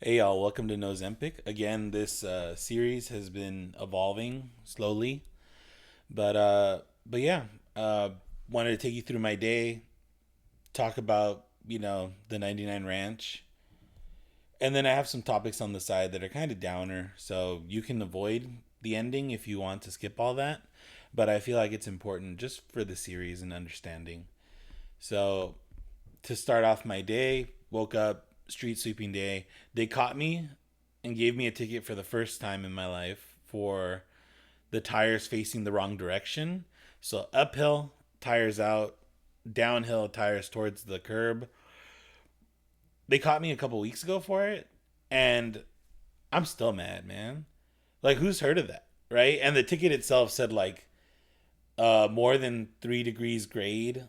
Hey y'all, welcome to Nozempic. Again, this series has been evolving slowly, but yeah, uh, wanted to take you through my day, talk about the 99 Ranch, and then I have some topics on the side that are kind of downer, so you can avoid the ending if you want to skip all that. But I feel like it's important just for the series and understanding. So to start off my day, woke up, street sweeping day. They caught me and gave me a ticket for the first time in my life for the tires facing the wrong direction. So uphill, tires out, downhill, tires towards the curb. They caught me a couple weeks ago for it, and I'm still mad, man. Like, who's heard of that, right? And the ticket itself said like more than 3 degrees grade,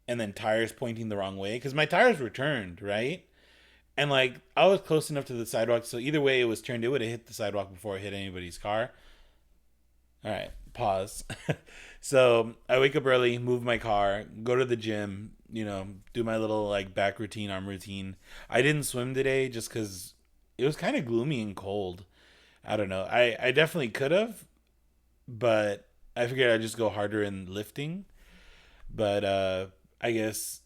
and then tires pointing the wrong way because my tires were turned, right? And like I was close enough to the sidewalk, so either way it was turned, it would have hit the sidewalk before it hit anybody's car. All right, pause. So I wake up early, move my car, go to the gym, do my little like back routine, arm routine. I didn't swim today just because it was kind of gloomy and cold. I don't know. I definitely could have, but I figured I'd just go harder in lifting. But I guess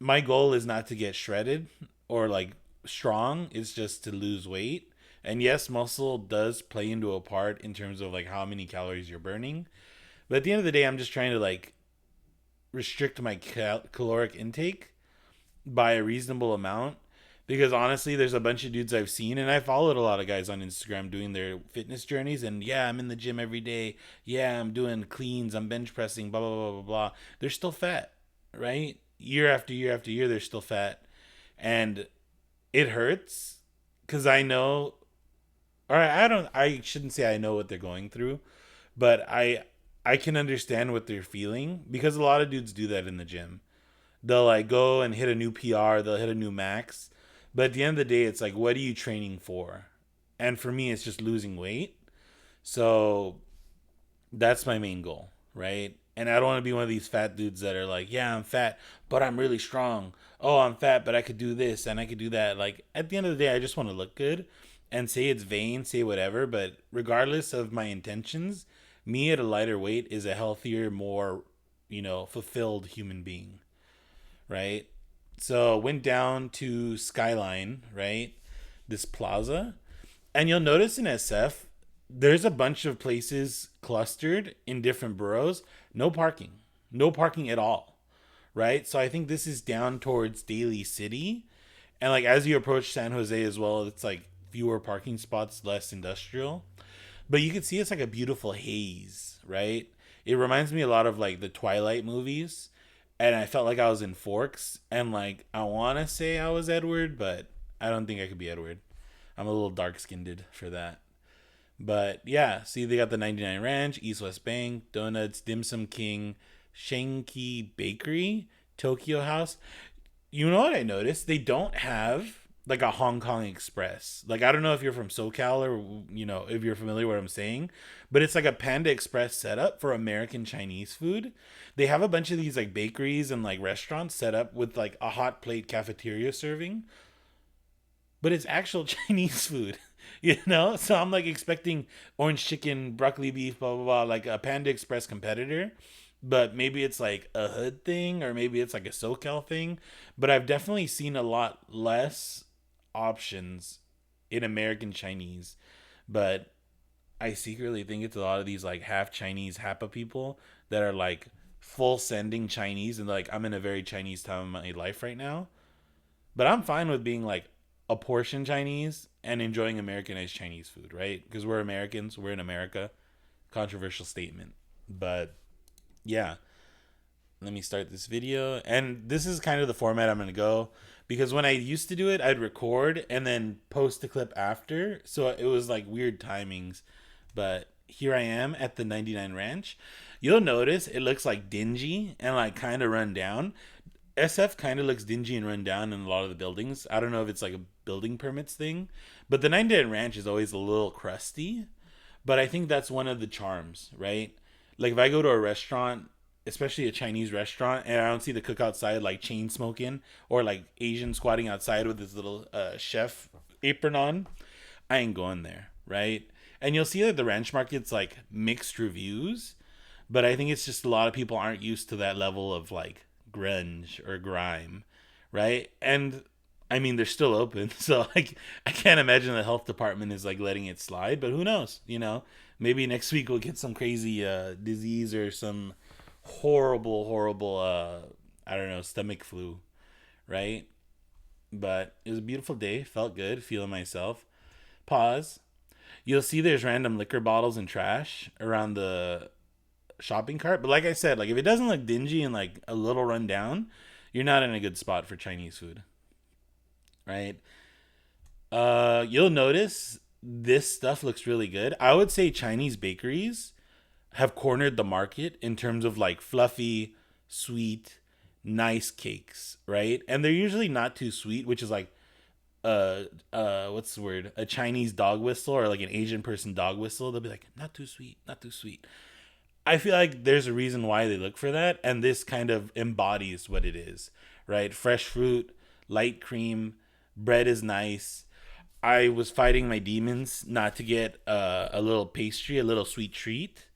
my goal is not to get shredded or like strong. It's just to lose weight. And yes, muscle does play into a part in terms of like how many calories you're burning. But at the end of the day, I'm just trying to like restrict my caloric intake by a reasonable amount. Because honestly, there's a bunch of dudes I've seen, and I followed a lot of guys on Instagram doing their fitness journeys. And yeah, I'm in the gym every day. Yeah, I'm doing cleans. I'm bench pressing. Blah blah blah blah blah. They're still fat, right? Year after year after year, they're still fat, and it hurts because I know, or I don't. I shouldn't say I know what they're going through, but I can understand what they're feeling because a lot of dudes do that in the gym. They'll like go and hit a new PR, they'll hit a new max. But at the end of the day, it's like, what are you training for? And for me, it's just losing weight. So that's my main goal, right? And I don't want to be one of these fat dudes that are like, yeah, I'm fat, but I'm really strong. Oh, I'm fat, but I could do this and I could do that. Like, at the end of the day, I just want to look good and say it's vain, say whatever. But regardless of my intentions, me at a lighter weight is a healthier, more, fulfilled human being, right? So went down to Skyline, right? This plaza. And you'll notice in SF, there's a bunch of places clustered in different boroughs. No parking. No parking at all. Right? So I think this is down towards Daly City. And like as you approach San Jose as well, it's like fewer parking spots, less industrial. But you can see it's like a beautiful haze, right? It reminds me a lot of like the Twilight movies. And I felt like I was in Forks. And like I want to say I was Edward, but I don't think I could be Edward. I'm a little dark skinned for that. But yeah, see, they got the 99 Ranch, East West Bank, Donuts, Dim Sum King, Shanky Bakery, Tokyo House. You know what I noticed? They don't have like a Hong Kong Express. Like, I don't know if you're from SoCal or, if you're familiar with what I'm saying, but it's like a Panda Express setup for American Chinese food. They have a bunch of these like bakeries and like restaurants set up with like a hot plate cafeteria serving, but it's actual Chinese food, So I'm like expecting orange chicken, broccoli beef, blah blah blah, like a Panda Express competitor, but maybe it's like a hood thing, or maybe it's like a SoCal thing. But I've definitely seen a lot less options in American Chinese, but I secretly think it's a lot of these like half Chinese Hapa people that are like full sending Chinese and like I'm in a very Chinese time of my life right now. But I'm fine with being like a portion Chinese and enjoying Americanized Chinese food, right? Because we're Americans, we're in America. Controversial statement. But yeah, let me start this video. And this is kind of the format I'm going to go because when I used to do it, I'd record and then post the clip after. So it was like weird timings. But here I am at the 99 Ranch. You'll notice it looks like dingy and like kind of run down. SF kind of looks dingy and run down in a lot of the buildings. I don't know if it's like a building permits thing, but the 99 Ranch is always a little crusty. But I think that's one of the charms, right? Like if I go to a restaurant, especially a Chinese restaurant, and I don't see the cook outside like chain smoking or like Asian squatting outside with his little chef apron on, I ain't going there, right? And you'll see that the ranch market's like mixed reviews, but I think it's just a lot of people aren't used to that level of like grunge or grime, right? And I mean, they're still open, so like I can't imagine the health department is like letting it slide. But who knows? Maybe next week we'll get some crazy disease or some horrible I don't know, stomach flu, right? But it was a beautiful day. Felt good, feeling myself. Pause. You'll see there's random liquor bottles and trash around the shopping cart. But like I said, like if it doesn't look dingy and like a little run down, you're not in a good spot for Chinese food, right? You'll notice this stuff looks really good. I would say Chinese bakeries have cornered the market in terms of like fluffy, sweet, nice cakes, right? And they're usually not too sweet, which is like what's the word? A Chinese dog whistle or like an Asian person dog whistle. They'll be like, not too sweet, not too sweet. I feel like there's a reason why they look for that, and this kind of embodies what it is, right? Fresh fruit, light cream, bread is nice. I was fighting my demons not to get a little pastry, a little sweet treat,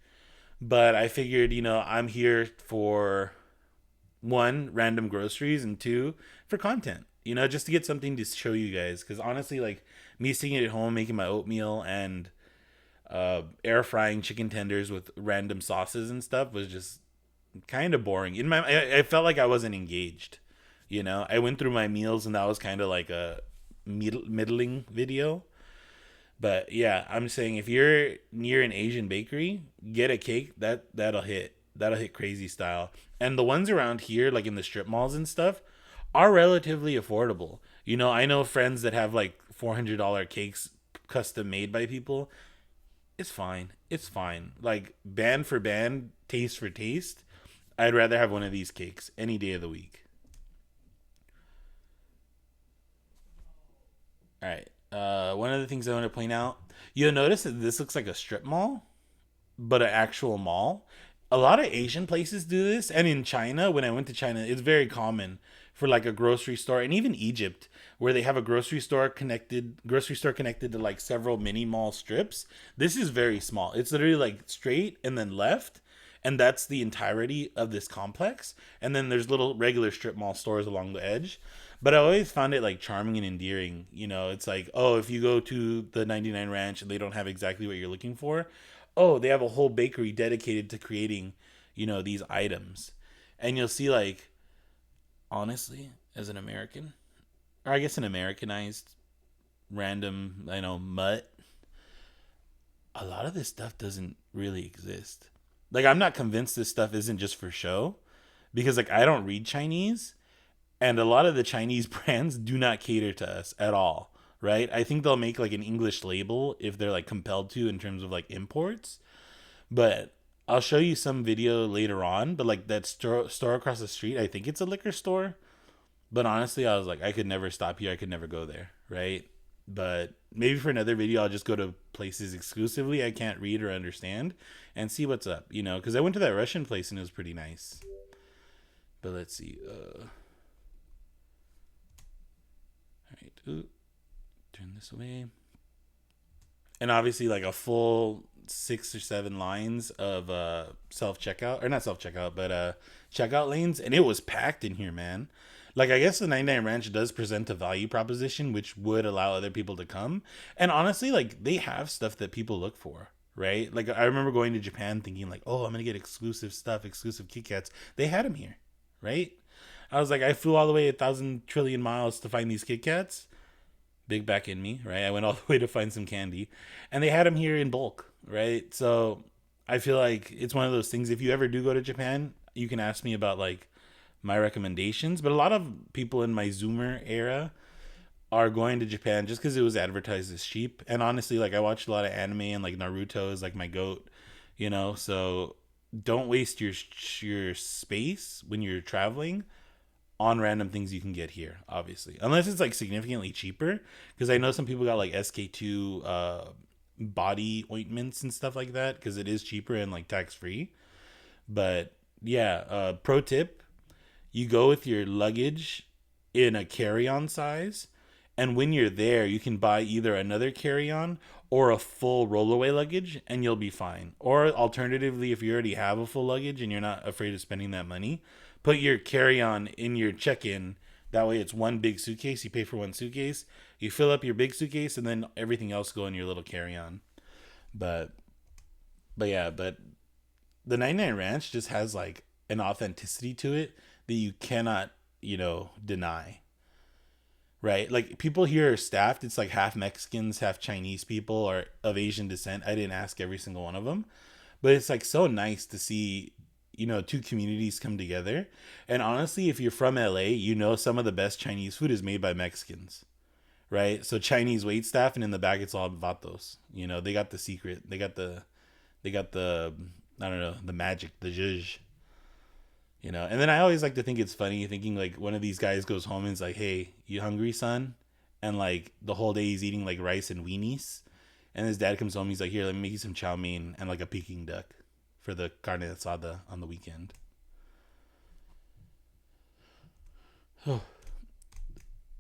but I figured, I'm here for one, random groceries, and two, for content. Just to get something to show you guys. Because honestly, like me sitting at home making my oatmeal and air frying chicken tenders with random sauces and stuff was just kind of boring. I felt like I wasn't engaged. I went through my meals and that was kind of like a middling video. But yeah, I'm saying if you're near an Asian bakery, get a cake that'll hit. That'll hit crazy style. And the ones around here, like in the strip malls and stuff, are relatively affordable. I know friends that have like $400 cakes custom made by people. It's fine. It's fine. Like band for band, taste for taste. I'd rather have one of these cakes any day of the week. All right. One of the things I want to point out, you'll notice that this looks like a strip mall, but an actual mall. A lot of Asian places do this, and in China, when I went to China, it's very common for like a grocery store, and even Egypt, where they have a grocery store connected to like several mini mall strips. This is very small. It's literally like straight and then left, and that's the entirety of this complex. And then there's little regular strip mall stores along the edge. But I always found it like charming and endearing. It's like, oh, if you go to the 99 Ranch and they don't have exactly what you're looking for, oh, they have a whole bakery dedicated to creating, these items. And you'll see like, honestly, as an American, or I guess an Americanized random, mutt, a lot of this stuff doesn't really exist. Like I'm not convinced this stuff isn't just for show because like I don't read Chinese and a lot of the Chinese brands do not cater to us at all, right? I think they'll make like an English label if they're like compelled to in terms of like imports. But I'll show you some video later on, but like that store across the street, I think it's a liquor store. But honestly, I was like, I could never stop here. I could never go there, right? But maybe for another video, I'll just go to places exclusively I can't read or understand and see what's up, because I went to that Russian place and it was pretty nice. But let's see. All right. Ooh, turn this away. And obviously, like a full 6 or 7 lines of self checkout, or not self checkout, but checkout lanes, and it was packed in here, man. Like I guess the 99 Ranch does present a value proposition, which would allow other people to come. And honestly, like they have stuff that people look for, right? Like I remember going to Japan thinking like, oh, I'm gonna get exclusive stuff, exclusive Kit Kats. They had them here, right? I was like, I flew all the way 1,000 trillion miles to find these Kit Kats. Big back in me, right? I went all the way to find some candy, and they had them here in bulk, right? So I feel like it's one of those things. If you ever do go to Japan, you can ask me about like my recommendations. But a lot of people in my Zoomer era are going to Japan just because it was advertised as cheap. And honestly, like I watched a lot of anime, and like Naruto is like my goat, So don't waste your space when you're traveling on random things you can get here, obviously, unless it's like significantly cheaper. Because I know some people got like SK2 body ointments and stuff like that because it is cheaper and like tax free. But Yeah, pro tip, you go with your luggage in a carry-on size, and when you're there you can buy either another carry-on or a full rollaway luggage, and you'll be fine. Or alternatively, if you already have a full luggage and you're not afraid of spending that money, put your carry-on in your check-in. That way it's one big suitcase. You pay for one suitcase, you fill up your big suitcase, and then everything else go in your little carry-on. But but yeah but the 99 Ranch just has like an authenticity to it that you cannot, deny. Right? Like, people here are staffed. It's like half Mexicans, half Chinese people, or of Asian descent. I didn't ask every single one of them, but it's like so nice to see, two communities come together. And honestly, if you're from LA, some of the best Chinese food is made by Mexicans. Right? So Chinese wait staff, and in the back it's all vatos. They got the secret. They got the I don't know, the magic, the zhuzh. And then I always like to think it's funny thinking like one of these guys goes home and is like, "Hey, you hungry, son?" And like the whole day he's eating like rice and weenies, and his dad comes home, he's like, "Here, let me make you some chow mein and like a Peking duck for the carne asada on the weekend." Oh,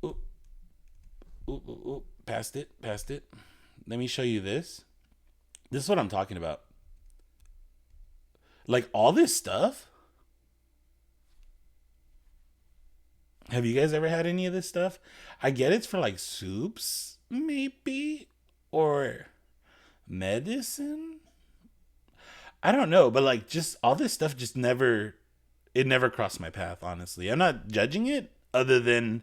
oh, oh, oh, oh. Past it. Let me show you this. This is what I'm talking about. Like, all this stuff. Have you guys ever had any of this stuff? I get it's for like soups, maybe, or medicine. I don't know, but like, just all this stuff just never, it never crossed my path, honestly. I'm not judging it, other than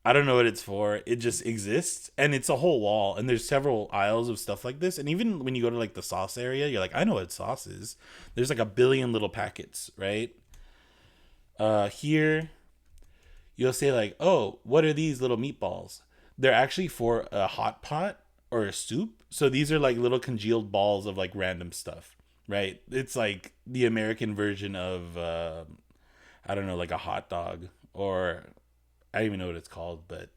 I don't know what it's for. It just exists, and it's a whole wall, and there's several aisles of stuff like this. And even when you go to like the sauce area, you're like, I know what sauce is. There's like a billion little packets, right? Here you'll say like, "Oh, what are these little meatballs?" They're actually for a hot pot or a soup. So these are like little congealed balls of like random stuff, right? It's like the American version of I don't know, like a hot dog, or I don't even know what it's called, but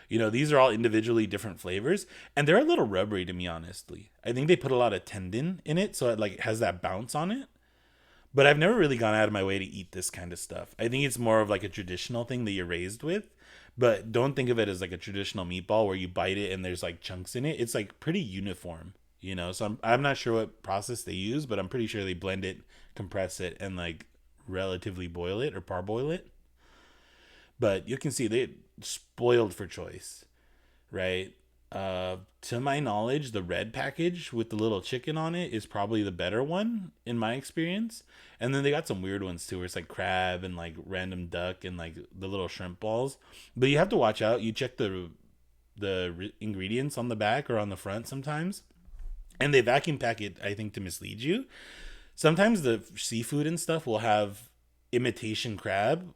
these are all individually different flavors, and they're a little rubbery to me, honestly. I think they put a lot of tendon in it, so it like has that bounce on it. But I've never really gone out of my way to eat this kind of stuff. I think it's more of like a traditional thing that you're raised with. But don't think of it as like a traditional meatball where you bite it and there's like chunks in it. It's like pretty uniform. So I'm not sure what process they use, but I'm pretty sure they blend it, compress it, and like relatively boil it or parboil it. But you can see they spoiled for choice, right? To my knowledge, the red package with the little chicken on it is probably the better one in my experience. And then they got some weird ones too, where it's like crab and like random duck and like the little shrimp balls. But you have to watch out. You check the ingredients on the back or on the front sometimes, and they vacuum pack it, I think, to mislead you. Sometimes the seafood and stuff will have imitation crab,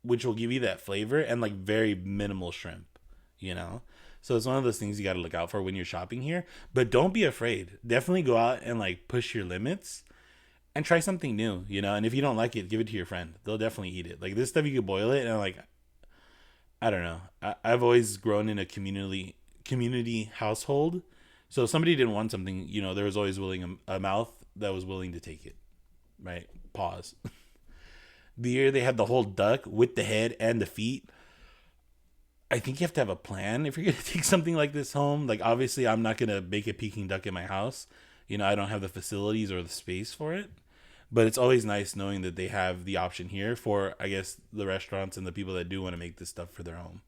which will give you that flavor, and like very minimal shrimp, you know? So it's one of those things you got to look out for when you're shopping here. But don't be afraid. Definitely go out and like push your limits and try something new. And if you don't like it, give it to your friend. They'll definitely eat it. Like this stuff, you could boil it, and like, I don't know. I've always grown in a community household. So if somebody didn't want something, there was always a mouth that was willing to take it. Right? Pause. The year they had the whole duck with the head and the feet, I think you have to have a plan if you're going to take something like this home. Like, obviously, I'm not going to make a Peking duck in my house. I don't have the facilities or the space for it. But it's always nice knowing that they have the option here for, I guess, the restaurants and the people that do want to make this stuff for their home.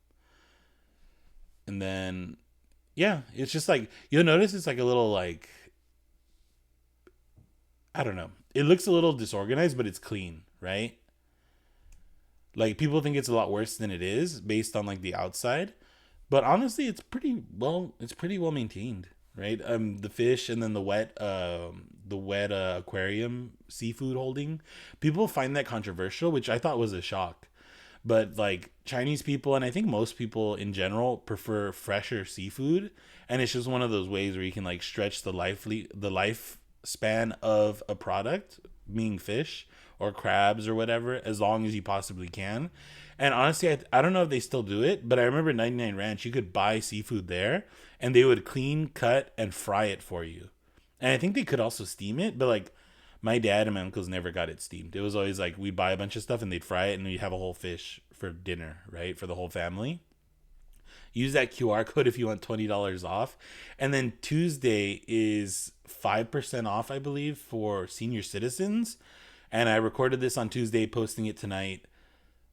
And then, yeah, it's just like, you'll notice it's like a little, like, I don't know. It looks a little disorganized, but it's clean, right? Like, people think it's a lot worse than it is based on like the outside, but honestly, it's pretty well maintained, right? The fish, and then the wet aquarium seafood holding. People find that controversial, which I thought was a shock. But like Chinese people, and I think most people in general, prefer fresher seafood, and it's just one of those ways where you can like stretch the lifespan of a product, being fish or crabs or whatever, as long as you possibly can. And honestly, I don't know if they still do it, but I remember 99 Ranch, you could buy seafood there, and they would clean, cut, and fry it for you. And I think they could also steam it, but like My dad and my uncles never got it steamed. It was always like we'd buy a bunch of stuff and they'd fry it and we'd have a whole fish for dinner, right? For the whole family. Use that QR code if you want $20 off. And then Tuesday is 5% off, I believe, for senior citizens. And I recorded this on Tuesday, posting it tonight.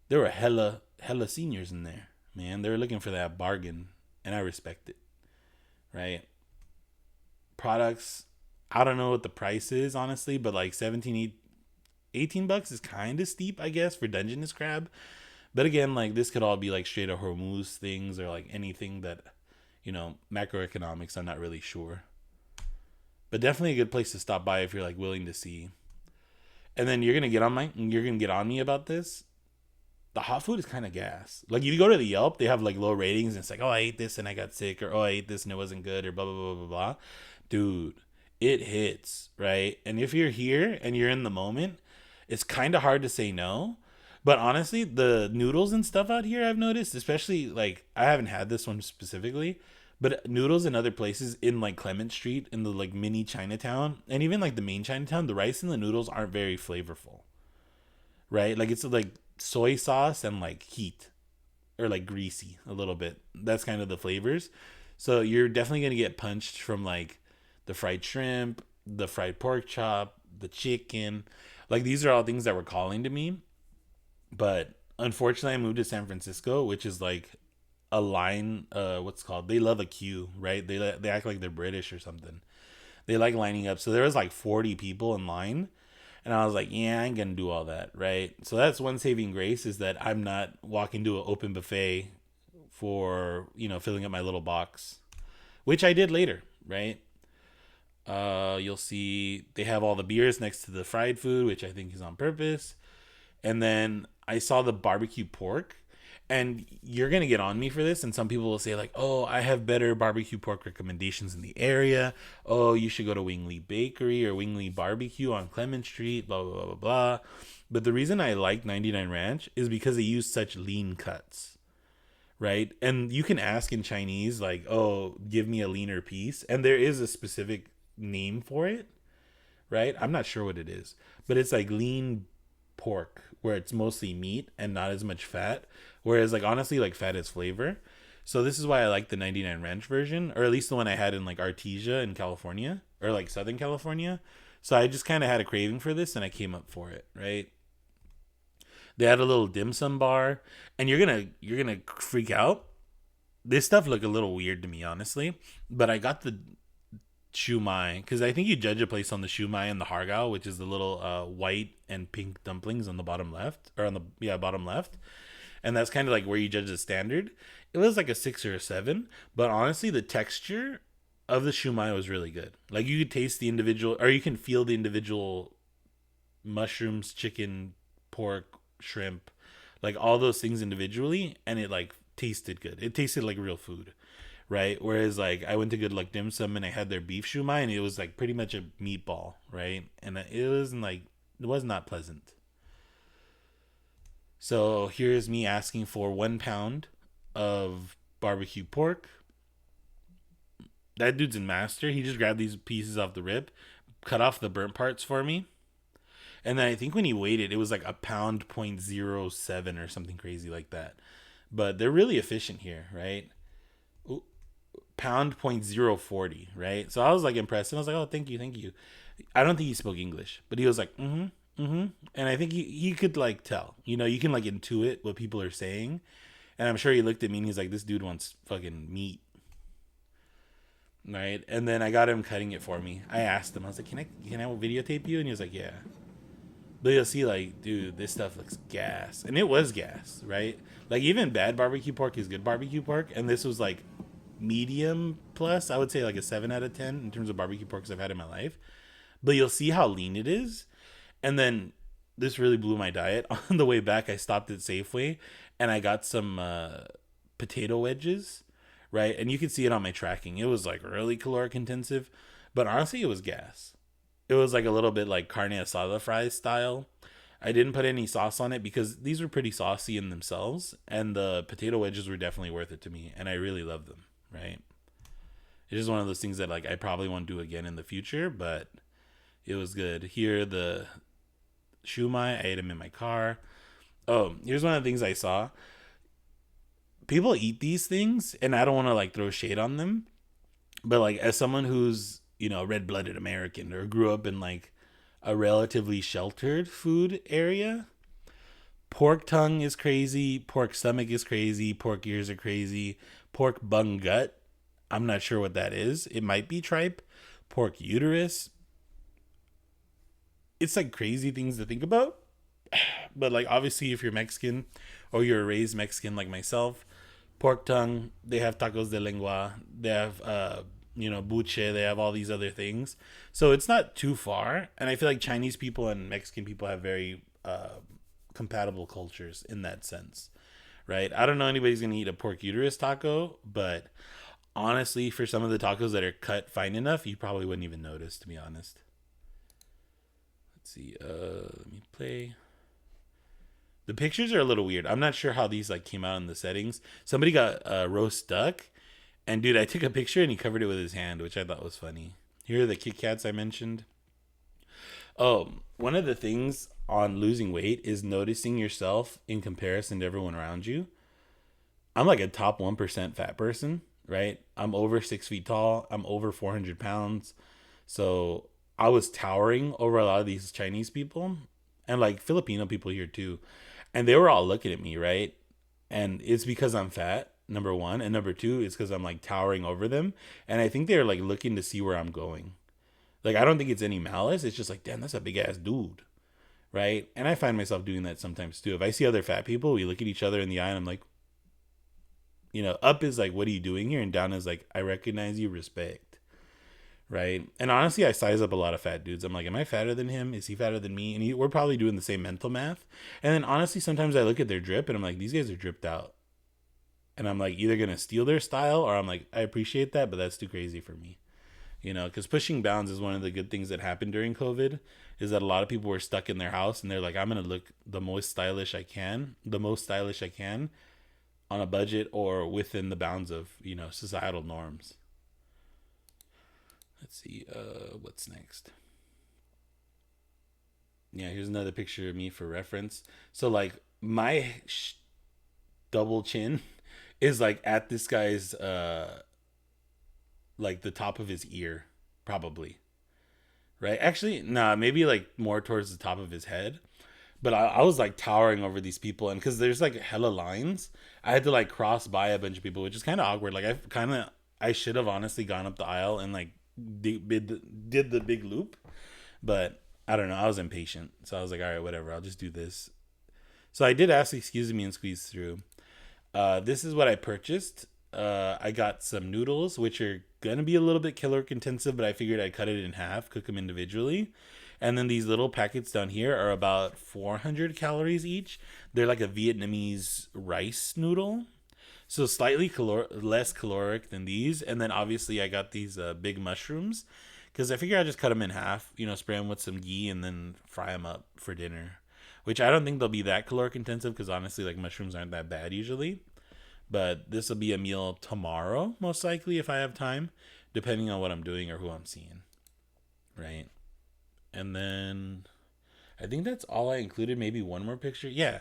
There were hella seniors in there, man. They were looking for that bargain, and I respect it, right? Products, I don't know what the price is, honestly, but like 18 bucks is kind of steep, I guess, for Dungeness crab. But again, like this could all be like straight up Hormuz things or like anything that, macroeconomics, I'm not really sure. But definitely a good place to stop by if you're like willing to see. And then you're gonna get on me about this. The hot food is kind of gas. Like if you go to the Yelp, they have like low ratings and it's like, oh, I ate this and I got sick, or oh, I ate this and it wasn't good, or blah blah blah blah blah. Dude, it hits, right? And if you're here and you're in the moment, it's kind of hard to say no. But honestly, the noodles and stuff out here, I've noticed, especially like I haven't had this one specifically, but noodles in other places in like Clement Street in the like mini Chinatown and even like the main Chinatown, the rice and the noodles aren't very flavorful, right? Like it's like soy sauce and like heat or like greasy a little bit. That's kind of the flavors. So you're definitely going to get punched from like the fried shrimp, the fried pork chop, the chicken. Like these are all things that were calling to me. But unfortunately, I moved to San Francisco, which is like a line. What's called? They love a queue, right? They act like they're British or something. They like lining up. So there was like 40 people in line, and I was like, yeah, I ain't gonna do all that, right? So that's one saving grace is that I'm not walking to an open buffet for filling up my little box, which I did later, right? You'll see they have all the beers next to the fried food, which I think is on purpose. And then I saw the barbecue pork, and you're going to get on me for this. And some people will say like, oh, I have better barbecue pork recommendations in the area. Oh, you should go to Wingley Bakery or Wingley Barbecue on Clement Street, blah, blah, blah, blah, blah. But the reason I like 99 Ranch is because they use such lean cuts, right? And you can ask in Chinese like, oh, give me a leaner piece. And there is a specific name for it, right? I'm not sure what it is, but it's like lean pork where it's mostly meat and not as much fat, whereas like honestly like fat is flavor. So this is why I like the 99 Ranch version, or at least the one I had in like Artesia in California or like Southern California. So I just kind of had a craving for this and I came up for it, right? They had a little dim sum bar, and you're gonna freak out. This stuff looked a little weird to me, honestly, but I got the shumai because I think you judge a place on the shumai and the hargao, which is the little white and pink dumplings on the bottom left, or on the bottom left, and that's kind of like where you judge the standard. It was like a 6 or a 7, but honestly the texture of the shumai was really good. Like you could taste the individual, or you can feel the individual mushrooms, chicken, pork, shrimp, like all those things individually, and it like tasted good. It tasted like real food, right? Whereas like I went to Good Luck Dim Sum and I had their beef shumai and it was like pretty much a meatball, right? And it was not pleasant. So here's me asking for 1 pound of barbecue pork. That dude's a master. He just grabbed these pieces off the rib, cut off the burnt parts for me. And then I think when he weighed it, it was like a pound .07 or something crazy like that. But they're really efficient here, right? Pound .040, right? So I was like impressed, and I was like, oh, thank you, thank you. I don't think he spoke English, but he was like, and I think he could like tell, you can like intuit what people are saying, and I'm sure he looked at me and he's like, this dude wants fucking meat, right? And then I got him cutting it for me. I asked him, I was like, can I videotape you? And he was like, yeah. But you'll see, like, dude, this stuff looks gas, and it was gas, right? Like even bad barbecue pork is good barbecue pork, and this was like medium plus. I would say like a 7 out of 10 in terms of barbecue porks I've had in my life. But you'll see how lean it is. And then this really blew my diet. On the way back, I stopped at Safeway and I got some potato wedges, right? And you can see it on my tracking. It was like really caloric intensive, but honestly, it was gas. It was like a little bit like carne asada fries style. I didn't put any sauce on it because these were pretty saucy in themselves, and the potato wedges were definitely worth it to me, and I really love them, right? It's just one of those things that like I probably won't do again in the future, but It was good. Here, the shumai, I ate them in my car. Oh, here's one of the things I saw. People eat these things, and I don't want to like throw shade on them, but like as someone who's a red-blooded American or grew up in like a relatively sheltered food area, pork tongue is crazy, pork stomach is crazy, pork ears are crazy, pork bung gut. I'm not sure what that is. It might be tripe. Pork uterus. It's like crazy things to think about. But like obviously if you're Mexican or you're raised Mexican like myself, pork tongue, they have tacos de lengua, they have buche, they have all these other things. So it's not too far, and I feel like Chinese people and Mexican people have very compatible cultures in that sense. Right? I don't know anybody's going to eat a pork uterus taco, but honestly for some of the tacos that are cut fine enough, you probably wouldn't even notice, to be honest. Let's see. Let me play. The pictures are a little weird. I'm not sure how these like came out in the settings. Somebody got roast duck, and dude, I took a picture and he covered it with his hand, which I thought was funny. Here are the Kit Kats I mentioned. Oh, one of the things on losing weight is noticing yourself in comparison to everyone around you. I'm like a top 1% fat person, right? I'm over 6 feet tall. I'm over 400 pounds. So I was towering over a lot of these Chinese people and like Filipino people here too. And they were all looking at me, right? And it's because I'm fat, number one. And number two, it's because I'm like towering over them. And I think they're like looking to see where I'm going. Like, I don't think it's any malice. It's just like, damn, that's a big ass dude, right? And I find myself doing that sometimes too. If I see other fat people, we look at each other in the eye and I'm like, up is like, what are you doing here? And down is like, I recognize you, respect. Right. And honestly, I size up a lot of fat dudes. I'm like, am I fatter than him? Is he fatter than me? And we're probably doing the same mental math. And then honestly, sometimes I look at their drip and I'm like, these guys are dripped out. And I'm like, either going to steal their style or I'm like, I appreciate that, but that's too crazy for me. Because pushing bounds is one of the good things that happened during COVID, is that a lot of people were stuck in their house and they're like, I'm going to look the most stylish I can on a budget or within the bounds of, societal norms. Let's see, what's next? Yeah, here's another picture of me for reference. So like my double chin is like at this guy's like the top of his ear, probably. Right? Actually, nah, maybe like more towards the top of his head. But I was like towering over these people, and because there's like hella lines, I had to like cross by a bunch of people, which is kind of awkward. Like I should have honestly gone up the aisle and like did the big loop, but I don't know. I was impatient, so I was like, all right, whatever. I'll just do this. So I did ask, excuse me, and squeeze through. This is what I purchased. I got some noodles, which are gonna be a little bit caloric intensive, but I figured I'd cut it in half, cook them individually. And then these little packets down here are about 400 calories each. They're like a Vietnamese rice noodle, so slightly less caloric than these. And then obviously I got these big mushrooms because I figure I just cut them in half, spray them with some ghee and then fry them up for dinner. Which I don't think they'll be that caloric intensive because honestly, like mushrooms aren't that bad usually. But this will be a meal tomorrow, most likely, if I have time, depending on what I'm doing or who I'm seeing. Right? And then I think that's all I included. Maybe one more picture. Yeah.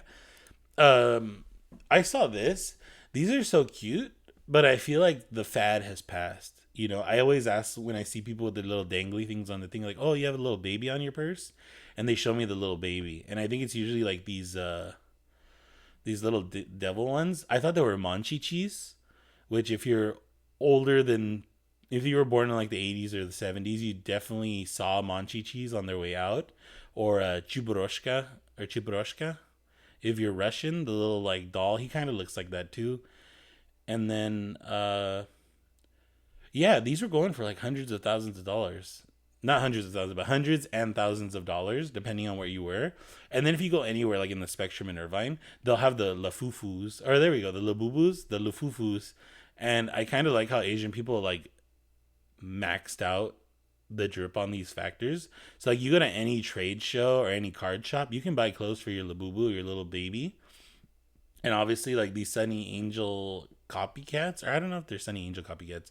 I saw this. These are so cute, but I feel like the fad has passed. I always ask when I see people with the little dangly things on the thing, like, oh, you have a little baby on your purse? And they show me the little baby. And I think it's usually like these little devil ones. I thought they were manchichis, which if you're older than, if you were born in like the 80s or the 70s, you definitely saw manchichis on their way out, or chuburoshka or chuburoshka. If you're Russian, the little like doll, he kind of looks like that too. And then yeah, these were going for like hundreds of thousands of dollars. Not hundreds of thousands, but hundreds and thousands of dollars, depending on where you were. And then if you go anywhere, like in the Spectrum in Irvine, they'll have the lafufus, or there we go, the labubus, the lafufus. And I kind of like how Asian people like maxed out the drip on these factors. So like you go to any trade show or any card shop, you can buy clothes for your labubu, your little baby. And obviously like these Sunny Angel copycats, or I don't know if they're Sunny Angel copycats,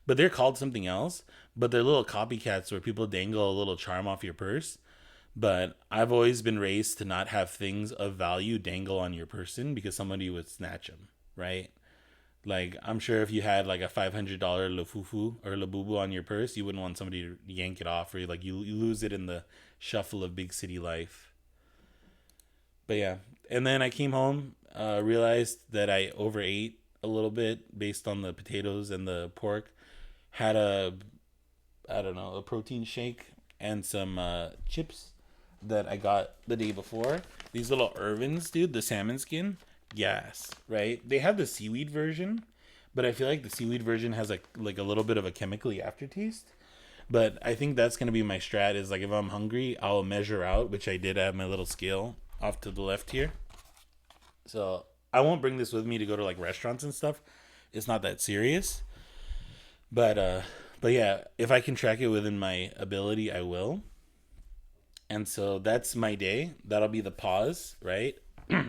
but they're called something else. But they're little copycats where people dangle a little charm off your purse. But I've always been raised to not have things of value dangle on your person because somebody would snatch them, right? Like, I'm sure if you had like a $500 Lafufu or Labubu on your purse, you wouldn't want somebody to yank it off, or like you lose it in the shuffle of big city life. But yeah, and then I came home, realized that I overate a little bit based on the potatoes and the pork. Had a, I don't know, a protein shake and some chips that I got the day before. These little Irvins, dude, the salmon skin. Yes, right? They have the seaweed version, but I feel like the seaweed version has like a little bit of a chemically aftertaste. But I think that's gonna be my strat. Is like if I'm hungry, I'll measure out, which I did have my little scale off to the left here. So I won't bring this with me to go to like restaurants and stuff. It's not that serious. But but yeah, if I can track it within my ability, I will. And so that's my day. That'll be the pause, right? All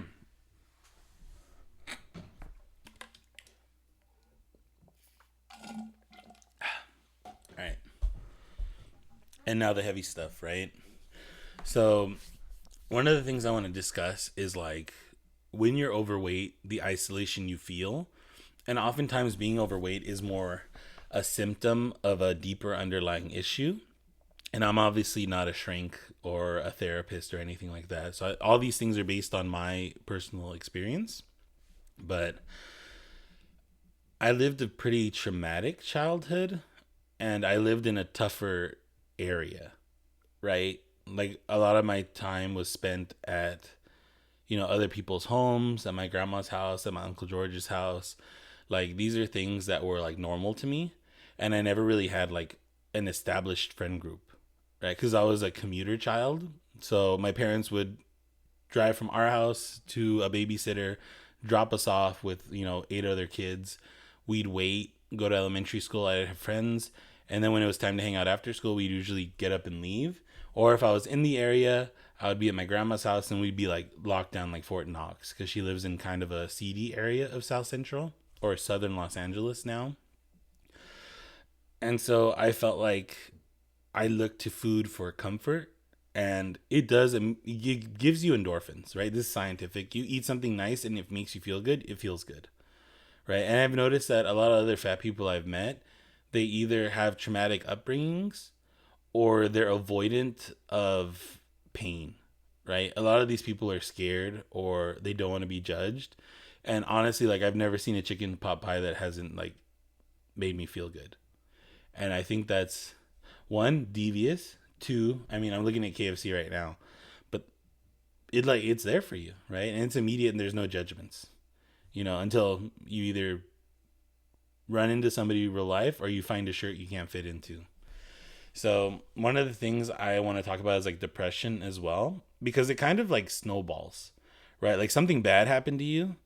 right. And now the heavy stuff, right? So one of the things I want to discuss is like when you're overweight, the isolation you feel. And oftentimes being overweight is more a symptom of a deeper underlying issue. And I'm obviously not a shrink or a therapist or anything like that. So all these things are based on my personal experience. But I lived a pretty traumatic childhood and I lived in a tougher area, right? Like a lot of my time was spent at, other people's homes, at my grandma's house, at my Uncle George's house. Like these are things that were like normal to me. And I never really had like an established friend group, right? Because I was a commuter child. So my parents would drive from our house to a babysitter, drop us off with, eight other kids. We'd wait, go to elementary school. I'd have friends. And then when it was time to hang out after school, we'd usually get up and leave. Or if I was in the area, I would be at my grandma's house and we'd be like locked down like Fort Knox because she lives in kind of a seedy area of South Central or southern Los Angeles now. And so I felt like I looked to food for comfort, and it gives you endorphins, right? This is scientific. You eat something nice and it makes you feel good, it feels good, right? And I've noticed that a lot of other fat people I've met, they either have traumatic upbringings or they're avoidant of pain, right? A lot of these people are scared or they don't want to be judged. And honestly, like I've never seen a chicken pot pie that hasn't like made me feel good. And I think that's one, devious. Two, I mean, I'm looking at KFC right now, but it's there for you, right? And it's immediate and there's no judgments, until you either run into somebody in real life or you find a shirt you can't fit into. So one of the things I want to talk about is like depression as well, because it kind of like snowballs, right? Like something bad happened to you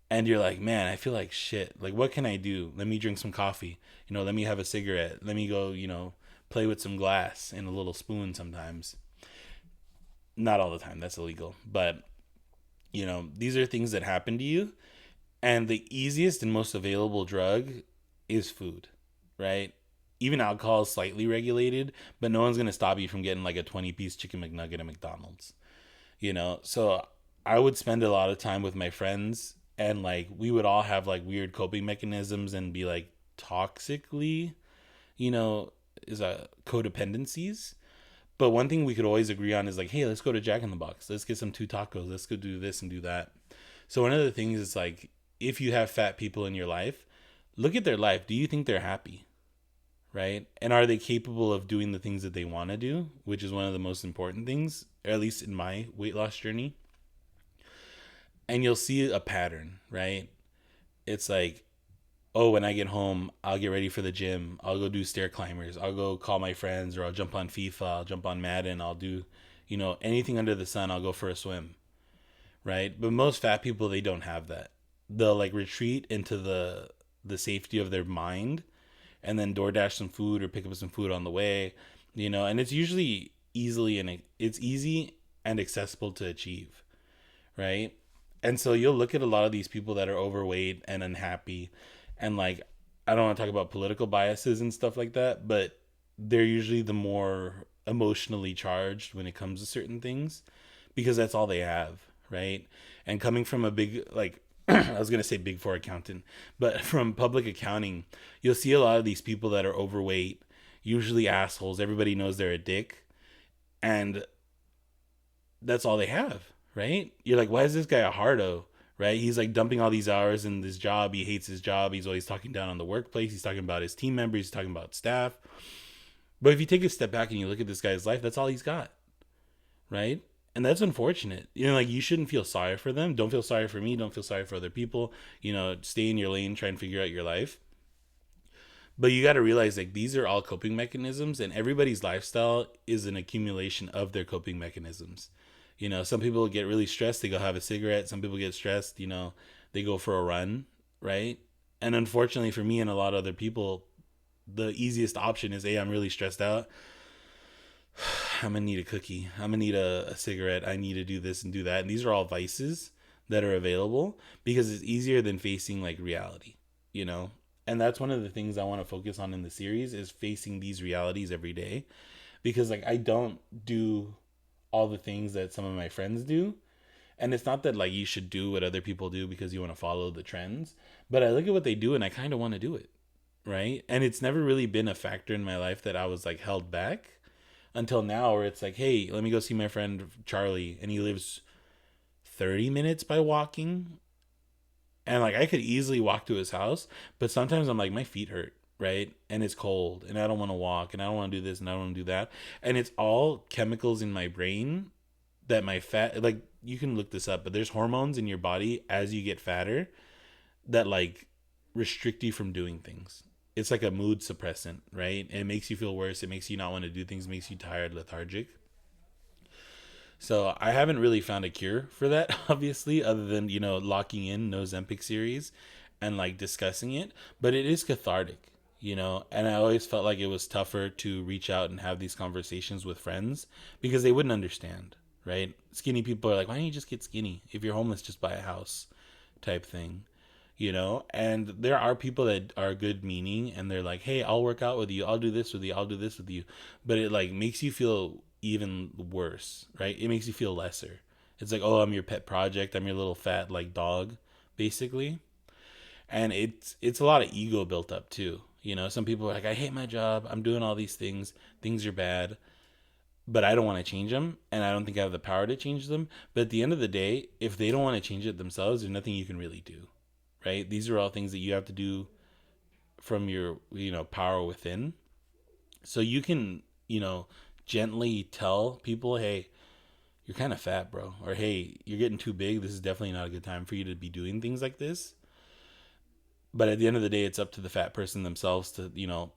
and you're like, man, I feel like shit. Like, what can I do? Let me drink some coffee. Let me have a cigarette. Let me go, play with some glass and a little spoon sometimes. Not all the time. That's illegal. But, these are things that happen to you. And the easiest and most available drug is food, right? Even alcohol is slightly regulated, but no one's going to stop you from getting like a 20-piece chicken McNugget at McDonald's, So I would spend a lot of time with my friends and like we would all have like weird coping mechanisms and be like toxically, is codependencies. But one thing we could always agree on is like, hey, let's go to Jack in the Box. Let's get some two tacos. Let's go do this and do that. So one of the things is like, if you have fat people in your life, look at their life. Do you think they're happy? Right? And are they capable of doing the things that they want to do? Which is one of the most important things, or at least in my weight loss journey. And you'll see a pattern, right? It's like, oh, when I get home, I'll get ready for the gym. I'll go do stair climbers. I'll go call my friends or I'll jump on FIFA. I'll jump on Madden. I'll do, anything under the sun. I'll go for a swim. Right. But most fat people, they don't have that. They'll like retreat into the safety of their mind and then DoorDash some food or pick up some food on the way, and it's usually it's easy and accessible to achieve. Right. And so you'll look at a lot of these people that are overweight and unhappy and like I don't want to talk about political biases and stuff like that, but they're usually the more emotionally charged when it comes to certain things because that's all they have, right? And coming from a big, like, I was going to say big four accountant, but from public accounting, you'll see a lot of these people that are overweight, usually assholes. Everybody knows they're a dick. And that's all they have, right? You're like, why is this guy a hardo? Right? He's like dumping all these hours in this job. He hates his job. He's always talking down on the workplace. He's talking about his team members. He's talking about staff. But if you take a step back and you look at this guy's life, that's all he's got, right? And that's unfortunate. Like you shouldn't feel sorry for them. Don't feel sorry for me. Don't feel sorry for other people. Stay in your lane, try and figure out your life. But you got to realize like these are all coping mechanisms, and everybody's lifestyle is an accumulation of their coping mechanisms. Some people get really stressed, they go have a cigarette. Some people get stressed, they go for a run, right? And unfortunately for me and a lot of other people, the easiest option is, hey, I'm really stressed out. I'm gonna need a cookie. I'm gonna need a cigarette. I need to do this and do that. And these are all vices that are available because it's easier than facing like reality, you know? And that's one of the things I want to focus on in the series is facing these realities every day. Because like I don't do all the things that some of my friends do. And it's not that like you should do what other people do because you want to follow the trends, but I look at what they do and I kind of want to do it, right? And it's never really been a factor in my life that I was like held back until now, where it's like, hey, let me go see my friend Charlie, and he lives 30 minutes by walking. And like I could easily walk to his house, but sometimes I'm like, my feet hurt, right? And it's cold and I don't want to walk and I don't want to do this and I don't want to do that. And it's all chemicals in my brain that my fat, like you can look this up, but there's hormones in your body as you get fatter that like restrict you from doing things. It's like a mood suppressant, right? And it makes you feel worse. It makes you not want to do things, makes you tired, lethargic. So I haven't really found a cure for that, obviously, other than, locking in Nozempic series and like discussing it. But it is cathartic, and I always felt like it was tougher to reach out and have these conversations with friends because they wouldn't understand, right? Skinny people are like, why don't you just get skinny? If you're homeless, just buy a house type thing. And there are people that are good meaning and they're like, hey, I'll work out with you, I'll do this with you, I'll do this with you, but it like makes you feel even worse, right? It makes you feel lesser. It's like, oh, I'm your pet project, I'm your little fat like dog, basically. And it's a lot of ego built up too. Some people are like, I hate my job, I'm doing all things are bad, but I don't want to change them, and I don't think I have the power to change them. But at the end of the day, if they don't want to change it themselves, there's nothing you can really do, right? These are all things that you have to do from your, power within. So you can, gently tell people, hey, you're kind of fat, bro. Or, hey, you're getting too big. This is definitely not a good time for you to be doing things like this. But at the end of the day, it's up to the fat person themselves to,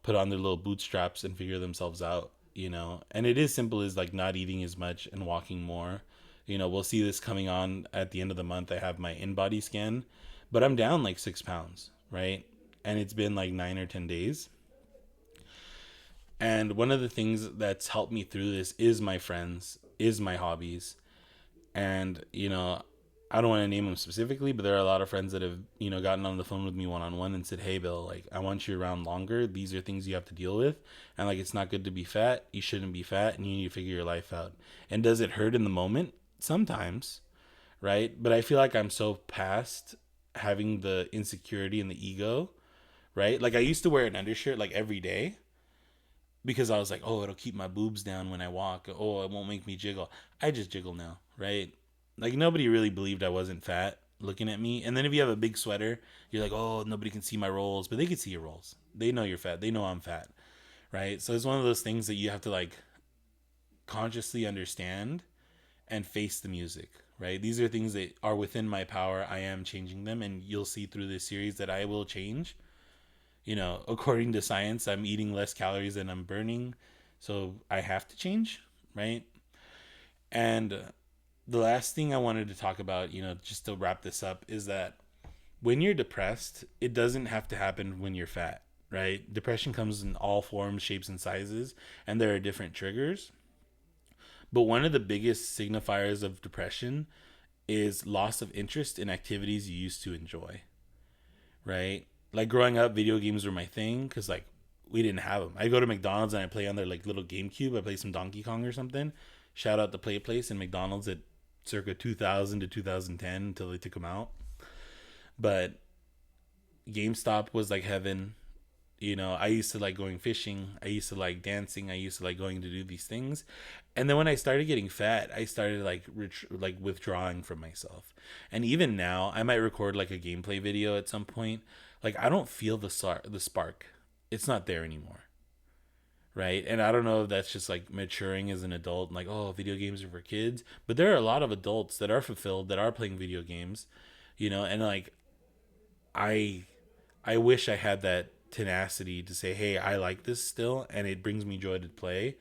put on their little bootstraps and figure themselves out. And it is simple as like not eating as much and walking more. We'll see this coming on at the end of the month. I have my in-body scan, but I'm down like 6 pounds, right? And it's been like 9 or 10 days. And one of the things that's helped me through this is my friends, is my hobbies. And, I don't want to name them specifically, but there are a lot of friends that have, gotten on the phone with me one-on-one and said, hey, Bill, like, I want you around longer. These are things you have to deal with. And, like, it's not good to be fat. You shouldn't be fat, and you need to figure your life out. And does it hurt in the moment? Sometimes, right? But I feel like I'm so past having the insecurity and the ego, right? Like, I used to wear an undershirt, like, every day because I was like, oh, it'll keep my boobs down when I walk. Oh, it won't make me jiggle. I just jiggle now, right? Like, nobody really believed I wasn't fat looking at me. And then if you have a big sweater, you're like, oh, nobody can see my rolls. But they can see your rolls. They know you're fat. They know I'm fat, right? So it's one of those things that you have to, like, consciously understand and face the music, right? These are things that are within my power. I am changing them. And you'll see through this series that I will change. According to science, I'm eating less calories than I'm burning. So I have to change, right? And the last thing I wanted to talk about, just to wrap this up, is that when you're depressed, it doesn't have to happen when you're fat, right? Depression comes in all forms, shapes, and sizes, and there are different triggers. But one of the biggest signifiers of depression is loss of interest in activities you used to enjoy, right? Like growing up, video games were my thing because like we didn't have them. I go to McDonald's and I play on their like little GameCube. I play some Donkey Kong or something. Shout out the Play Place and McDonald's at circa 2000 to 2010 until they took them out. But GameStop was like heaven. You know, I used to like going fishing. I used to like dancing. I used to like going to do these things. And then when I started getting fat, I started like like withdrawing from myself. And even now, I might record like a gameplay video at some point. Like I don't feel the spark. It's not there anymore, right? And I don't know if that's just like maturing as an adult and like, oh, video games are for kids. But there are a lot of adults that are fulfilled that are playing video games, you know, and like I I wish I had that tenacity to say, "Hey, I like this still and it brings me joy to play."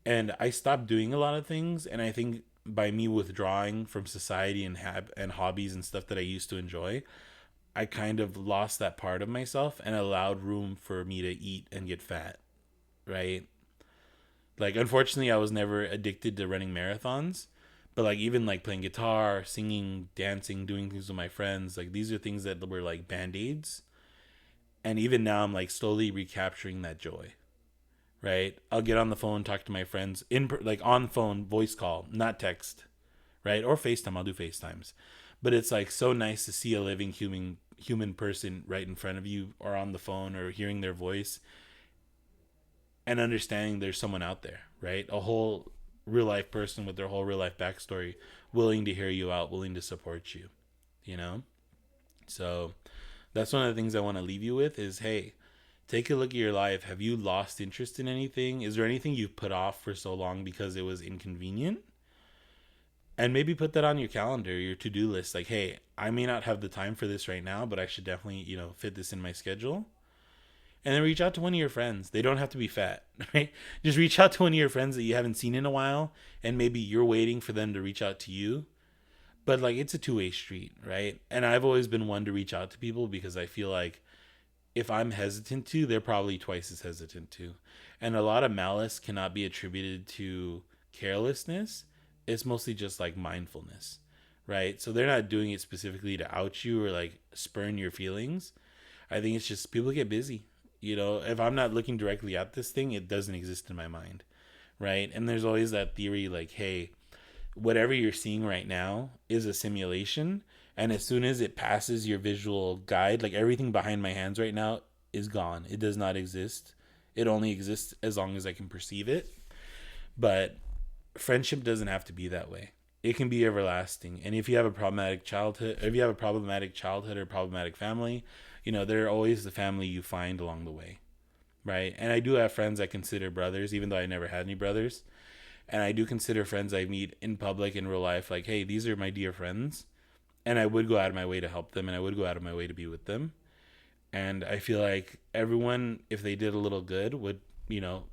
And I stopped doing a lot of things, and I think by me withdrawing from society and and hobbies and stuff that I used to enjoy, I kind of lost that part of myself and allowed room for me to eat and get fat, right? Like unfortunately, I was never addicted to running marathons, but like even like playing guitar, singing, dancing, doing things with my friends, like these are things that were like band-aids. And even now I'm like slowly recapturing that joy, right? I'll get on the phone, talk to my friends like on phone, voice call, not text, right? Or FaceTime. I'll do FaceTimes. But it's like so nice to see a living human person right in front of you or on the phone or hearing their voice and understanding there's someone out there, right? A whole real life person with their whole real life backstory willing to hear you out, willing to support you, you know? So that's one of the things I want to leave you with is, hey, take a look at your life. Have you lost interest in anything? Is there anything you've put off for so long because it was inconvenient? And maybe put that on your calendar, your to-do list. Like, hey, I may not have the time for this right now, but I should definitely, fit this in my schedule. And then reach out to one of your friends. They don't have to be fat, right? Just reach out to one of your friends that you haven't seen in a while, and maybe you're waiting for them to reach out to you. But like, it's a two-way street, right? And I've always been one to reach out to people because I feel like if I'm hesitant to, they're probably twice as hesitant to. And a lot of malice cannot be attributed to carelessness. It's mostly just like mindfulness, right? So they're not doing it specifically to out you or like spurn your feelings. I think it's just people get busy. If I'm not looking directly at this thing, it doesn't exist in my mind, right? And there's always that theory like, hey, whatever you're seeing right now is a simulation, and as soon as it passes your visual guide, like everything behind my hands right now is gone. It does not exist. It only exists as long as I can perceive it. But friendship doesn't have to be that way. It can be everlasting. And if you have a problematic childhood, or problematic family, they're always the family you find along the way, right? And I do have friends I consider brothers, even though I never had any brothers. And I do consider friends I meet in public in real life like, hey, these are my dear friends. And I would go out of my way to help them, and I would go out of my way to be with them. And I feel like everyone, if they did a little good, would,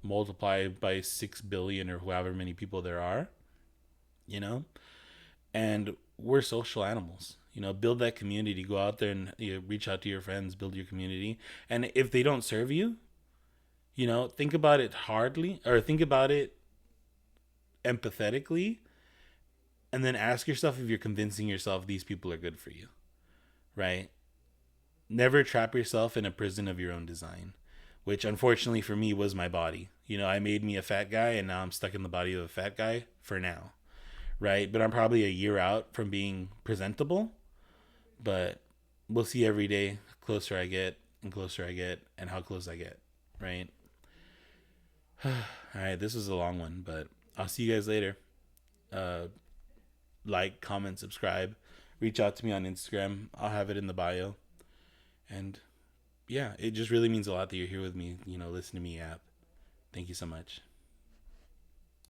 multiply by 6 billion or however many people there are, you know? And we're social animals. Build that community. Go out there and reach out to your friends, build your community. And if they don't serve you, think about it hardly, or think about it empathetically, and then ask yourself if you're convincing yourself these people are good for you, right? Never trap yourself in a prison of your own design, which unfortunately for me was my body. I made me a fat guy, and now I'm stuck in the body of a fat guy for now, right? But I'm probably a year out from being presentable, but we'll see every day closer I get and closer I get and how close I get, right? All right, this was a long one, but I'll see you guys later. Like, comment, subscribe, reach out to me on Instagram. I'll have it in the bio. And yeah, it just really means a lot that you're here with me, listen to me, app. Thank you so much.